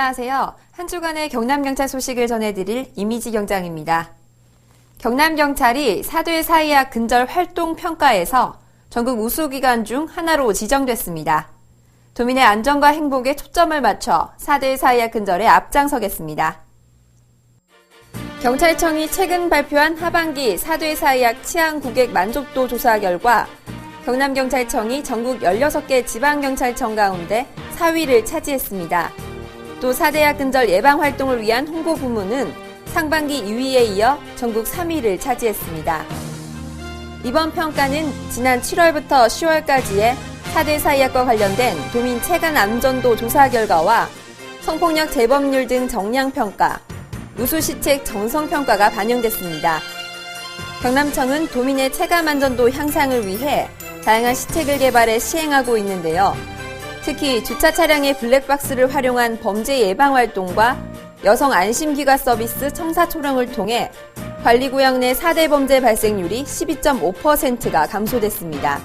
안녕하세요. 한 주간의 경남경찰 소식을 전해드릴 이미지 경장입니다. 경남경찰이 4대 사회학 근절 활동 평가에서 전국 우수기관 중 하나로 지정됐습니다. 도민의 안전과 행복에 초점을 맞춰 4대 사회학 근절에 앞장서겠습니다. 경찰청이 최근 발표한 하반기 4대 사회학 치안 고객 만족도 조사 결과 경남경찰청이 전국 16개 지방경찰청 가운데 4위를 차지했습니다. 또 4대학 근절 예방 활동을 위한 홍보 부문은 상반기 2위에 이어 전국 3위를 차지했습니다. 이번 평가는 지난 7월부터 10월까지의 4대 사회학과 관련된 도민 체감 안전도 조사 결과와 성폭력 재범률 등 정량평가, 우수시책 정성평가가 반영됐습니다. 경남청은 도민의 체감 안전도 향상을 위해 다양한 시책을 개발해 시행하고 있는데요. 특히 주차 차량의 블랙박스를 활용한 범죄 예방 활동과 여성 안심귀가 서비스 청사초령을 통해 관리구역 내 4대 범죄 발생률이 12.5%가 감소됐습니다.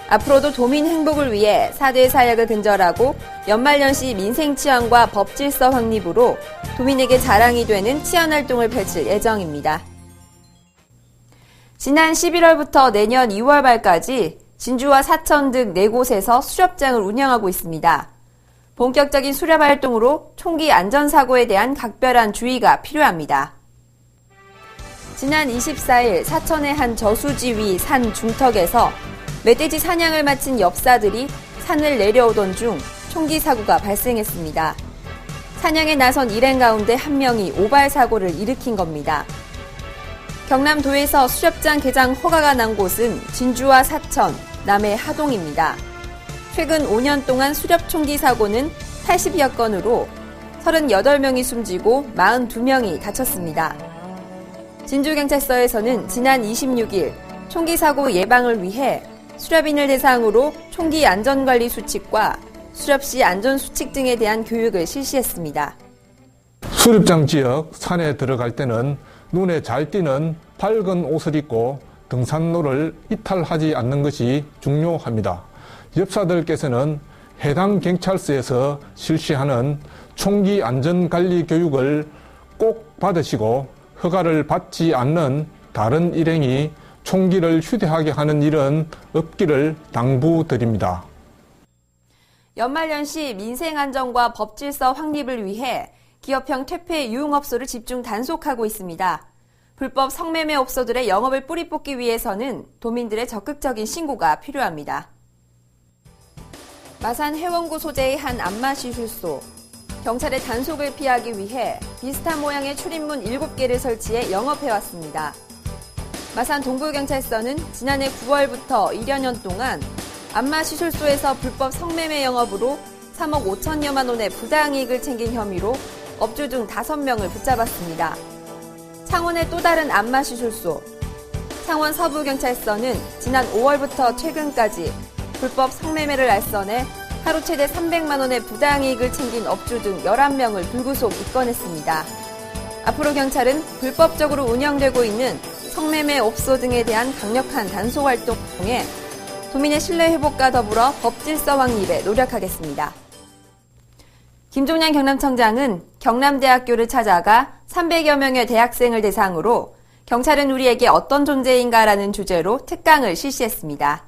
앞으로도 도민 행복을 위해 4대 사약을 근절하고 연말연시 민생치안과 법질서 확립으로 도민에게 자랑이 되는 치안활동을 펼칠 예정입니다. 지난 11월부터 내년 2월 말까지 진주와 사천 등 4곳에서 수렵장을 운영하고 있습니다. 본격적인 수렵 활동으로 총기 안전사고에 대한 각별한 주의가 필요합니다. 지난 24일 사천의 한 저수지 위 산 중턱에서 멧돼지 사냥을 마친 엽사들이 산을 내려오던 중 총기 사고가 발생했습니다. 사냥에 나선 일행 가운데 한 명이 오발 사고를 일으킨 겁니다. 경남도에서 수렵장 개장 허가가 난 곳은 진주와 사천, 남해 하동입니다. 최근 5년 동안 수렵 총기 사고는 80여 건으로 38명이 숨지고 42명이 다쳤습니다. 진주경찰서에서는 지난 26일 총기 사고 예방을 위해 수렵인을 대상으로 총기 안전관리 수칙과 수렵 시 안전수칙 등에 대한 교육을 실시했습니다. 수렵장 지역 산에 들어갈 때는 눈에 잘 띄는 밝은 옷을 입고 등산로를 이탈하지 않는 것이 중요합니다. 엽사들께서는 해당 경찰서에서 실시하는 총기 안전관리 교육을 꼭 받으시고 허가를 받지 않는 다른 일행이 총기를 휴대하게 하는 일은 없기를 당부드립니다. 연말연시 민생안전과 법질서 확립을 위해 기업형 퇴폐 유흥업소를 집중 단속하고 있습니다. 불법 성매매 업소들의 영업을 뿌리 뽑기 위해서는 도민들의 적극적인 신고가 필요합니다. 마산 해원구 소재의 한 안마시술소. 경찰의 단속을 피하기 위해 비슷한 모양의 출입문 7개를 설치해 영업해왔습니다. 마산 동부경찰서는 지난해 9월부터 1여년 동안 안마시술소에서 불법 성매매 영업으로 3억 5천여만 원의 부당이익을 챙긴 혐의로 업주 등 5명을 붙잡았습니다. 창원의 또 다른 안마시술소. 창원 서부경찰서는 지난 5월부터 최근까지 불법 성매매를 알선해 하루 최대 300만 원의 부당이익을 챙긴 업주 등 11명을 불구속 입건했습니다. 앞으로 경찰은 불법적으로 운영되고 있는 성매매 업소 등에 대한 강력한 단속 활동을 통해 도민의 신뢰 회복과 더불어 법질서 확립에 노력하겠습니다. 김종량 경남청장은 경남대학교를 찾아가 300여 명의 대학생을 대상으로 경찰은 우리에게 어떤 존재인가라는 주제로 특강을 실시했습니다.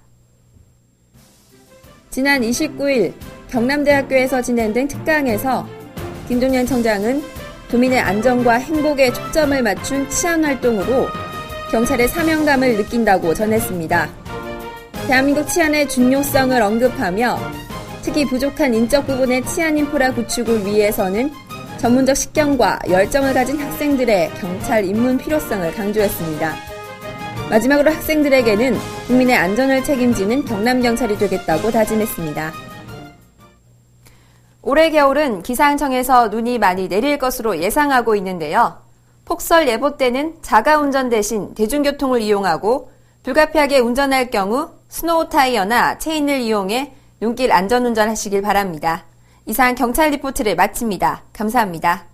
지난 29일 경남대학교에서 진행된 특강에서 김종량 청장은 도민의 안전과 행복에 초점을 맞춘 치안활동으로 경찰의 사명감을 느낀다고 전했습니다. 대한민국 치안의 중요성을 언급하며 특히 부족한 인적 부분의 치안 인프라 구축을 위해서는 전문적 식견과 열정을 가진 학생들의 경찰 입문 필요성을 강조했습니다. 마지막으로 학생들에게는 국민의 안전을 책임지는 경남경찰이 되겠다고 다짐했습니다. 올해 겨울은 기상청에서 눈이 많이 내릴 것으로 예상하고 있는데요. 폭설 예보 때는 자가운전 대신 대중교통을 이용하고 불가피하게 운전할 경우 스노우 타이어나 체인을 이용해 눈길 안전운전하시길 바랍니다. 이상 경찰 리포트를 마칩니다. 감사합니다.